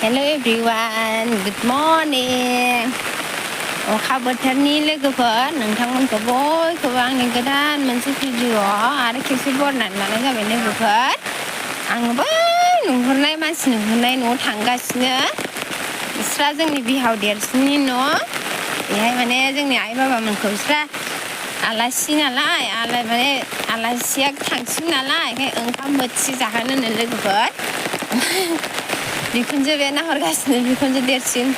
Hello everyone, good morning. अखा बोथोरनि लोगोफोर नोंथांमोनखौ बयखौबो आंनि गोदान मोनसे भिडिअ'आव आरो खेबसे बरायनानै लानाय जाबाय लोगोफोर। आङो बै नुहुरनाय मानसि नुहुरनाय न'आव थांगासिनो। बिस्रा जोंनि बिहाव देरसिननि न'। बेहाय माने जोंनि आइ बाबामोनखौ बिस्रा आलासि नालाय माने आलासिया थांसिगोन नालाय ओंखायनो ओंखाम बोथिसे जाहोनो लोगोफोर। बिखुनजो बे नाहरगासिनो बिखुनजो देरसिन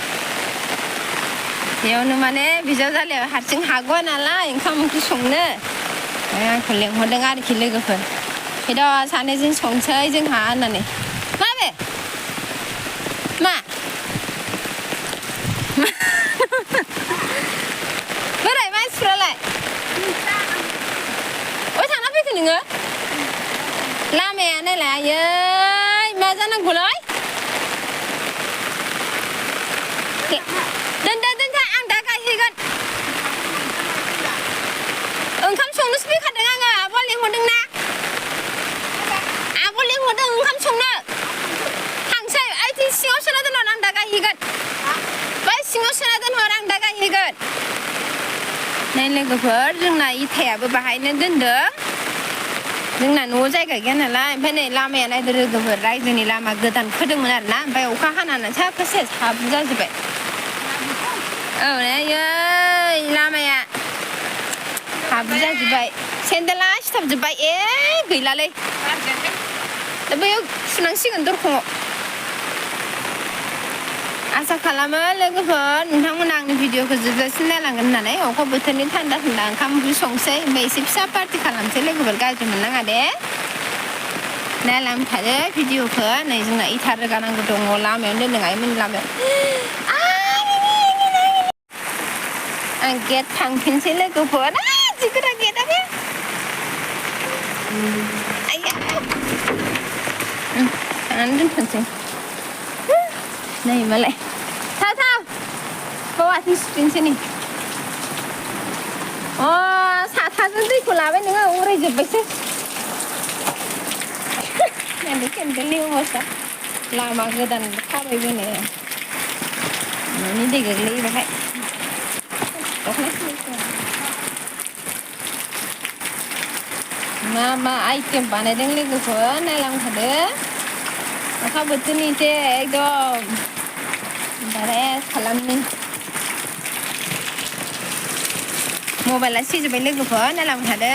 बेयावनो माने बिजावजालिया हारसिं हागवा नालाय ओंखाम ओंख्रि संनो आंखौ लेंहरदों आरोखि लोगोफोर फैद' सानैजों संसै जोंहा होननानै मा बे मा बोरै मानसिफ्रालाय अय थांना फैखो नोङो लामाया नायलाय आयै मा जानांगौलै दोनदो आं दा गायहैगोन ओंखाम संनोसो फैखादों आङो आब'आ लेंहरदों ना आब' लेंहरदों ओंखाम संनो थांसै ओइ सिङाव सोना दोनहर आं दा गायहैगोन बै सिङाव सोना दोनहर आं दा गायहैगोन नै लोगोफोर जोंना इथायाबो बाहायनो दोनदों जोंना न'आव जायगा गैया नालाय ओमफ्राय नै लामाया नायदो लोगोफोर रायजोनि लामा गोदान खोदोंमोन आरोना ओमफ्राय अखा हानानै साफा सेस हाब्रु जाजोब्बाय औ आयै लामाया हाब्रु जाजोब्बाय सेन्देला सिथाबजोब्बाय गैलालै दा बैयाव सुनांसिगोन दरखङाव आसा खालामो लोगोफोर नोंथांमोना आंनि भिडिअखौ जोबजासिम नायलांगोन होननानै अखा बोथोरनि थान्दा ओंखाम ओंख्रि संसै ओमफ्राय एसे फिसा पार्टि खालामसै लोगोफोर गाज्रि मोननाङा दे नायलांबाय थादो भिडिअखौ नै जोंना इथा रोगानांगौ दङ लामायावनो दोनदों आइमोननि लामायाव आं गेट थांफिनसै लोगोफोर जि गोरा गेटआ बे आया थांनानै दोनथ'सै नै मालाय थाव बाव आथिं सुफिनसै नै साथाजों दैखौ लाबाय नोङो उरायजोब्बायसो नायदो केन्देलनि अबस्था लामा गोदान थाबायबोनो न'नि दै गोग्लैयो बेहाय मा आइटेम बानायदों लोगोफोर नायलांखादो अखा बोथोरनि एसे एकदम इन्टारेस्ट खालामनि मबाइला सिजोब्बाय लोगोफोर नायलांबाय थादो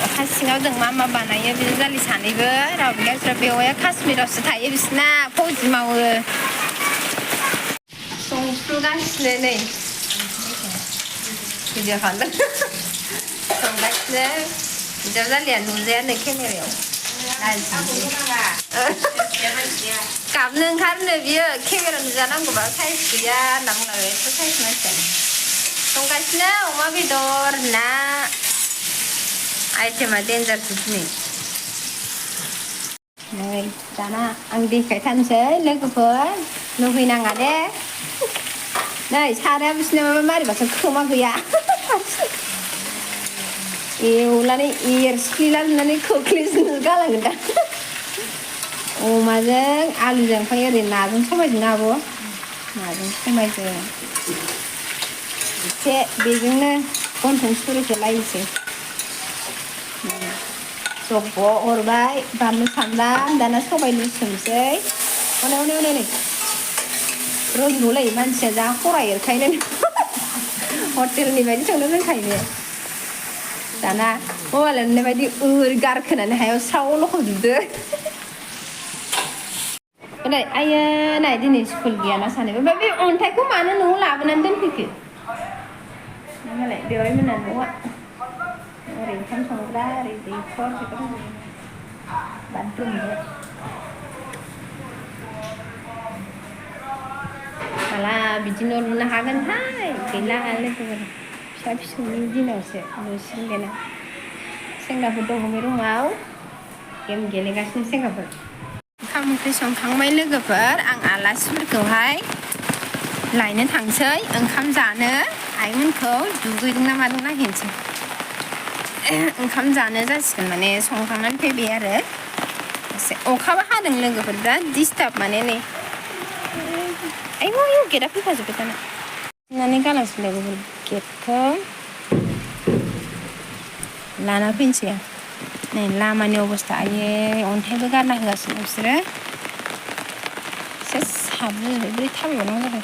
अखा सिङाव जों मा बानायो बिजावजालि सानैबो रावबो गैया बिसोर बेवाया काश्मीरावसो थायो बिसोरना फौजि मावो संफुगासिनो नै भिडिअ खालामदों संगासिनो बिजावजालिया नुजायानो केमेरायाव गाबनो ओंखारनो बियो केमेरा नुजानांगौबा साइज गैया होनना बुंलाङो एथ' साइज मानसियानो संगासिनो अमा बेदर ना आइटेमा देन्जार दिनै नै दाना आं देखायथारनोसै लोगोफोर लुबैनाङा दे नै साराया बिसोरना माबा मारिबासो खोमा गैया एवनानै एरस्लिलाजोबनानै खोख्लैजोबनो गालांगोन दा अमाजों आलुजों ओमफ्राय ओरै नाजों सबायजों आब' नाजों सबायजों एसे बेजोंनो गन्थं सुरिखौ लायसै जब्ब' हरबाय बानलु सामब्राम दाना सबाय लुसोमसै अने नै रज'लायो मानसिया जा खरा एरखायनो हटेलनि बायदि संनो रोंखायो दाना मबाइल नुनाय बायदि ओरै गारखोनानै हायाव स्राव लखबजोबदो नै आयो नाय दिनै स्कुल गैयाना सानैबो ओमफ्राय बे अन्थाइखौ मानो न'आव लाबोनानै दोनफैखो मालाय बेवाइ मोना न'आ ओरै ओंखाम संग्रा ओरै दैखर बाथरुमबो माला बिदि न' लुनो हागोनहाय गैला लोगोफोर फिसा फिसौनि दिनावसो लुसिगोन बेना सेंग्राफोर दङ बे रुमाव गेम गेलेगासिनो सेंग्राफोर ओंखाम ओंख्रि संखांबाय लोगोफोर आं आलासिफोरखौहाय लायनो थांसै ओंखाम जानो आइमोनखौ दुगैदों ना मादों नायहैनोसै ओंखाम जानो जासिगोन माने संखांनानै फैबाय आरो एसे अखाबो हादों लोगोफोर बिराद डिस्टार्ब माने नै 아이고 이거 게다 피파지겠다네. 나는 가라슬래고 게터 라나 핀치야. 네 라마니 어버스타 아예 온테브 가나 해가지고 없으래. 사브 우리 탑이 오는 거래.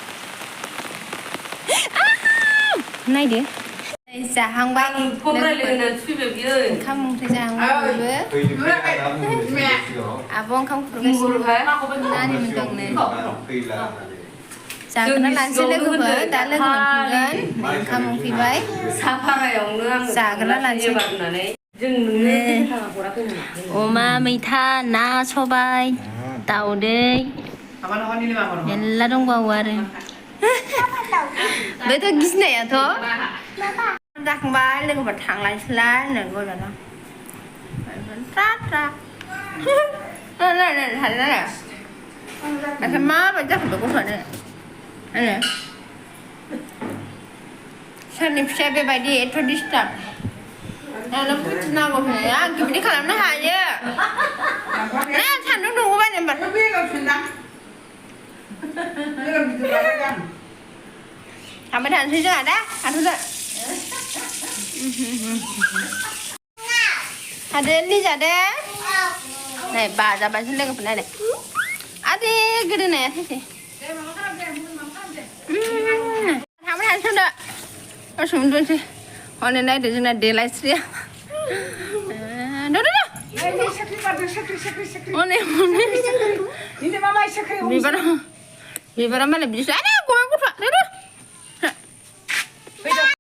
아! 나이디. Dạ hàng bánh hôm nay là suy về ơi không thì dạ hàng bánh bữa à vâng không có cái gì na thì mình đừng này dạ cái nó làm sẽ lấy cái bữa đã lấy cái mình lớn không thì vậy dạ cái nó làm sẽ 엄마 미타 나 소바이 따오데 ಎಲ್ಲ 동과 와르 왜 더 기스네요 더? Thằng ba lên một thằng lại lá này coi là nó rát ra này thành này là cái má mà chắc phải có phần này này sao niệm xe về bài đi thôi đi start nó cứ nào một này á kịp đi khám nó hại chứ nè thành nó đủ vậy này mà nó biết là chuyện lắmทำไม่ทันซื้อจ้ะนะทันทุกอย่างทันเดินนี่จ้ะเด้ไหนบ้าจ้ะบ้าฉันเล่นกับคนไหนเนี่ยอะดิกระดิ่งเนี่ยที่สิทำไม่ทันซื้อจ้ะก็สมดุลสิพอเนี่ยได้เดี๋ยวจะได้เดลไลท์สิดูดูดูโอ้เนี่ยนี่มาไม่ใช่ใครมีบ้านมาเลยบิสอันนี้กูไม่กูฟังดูดู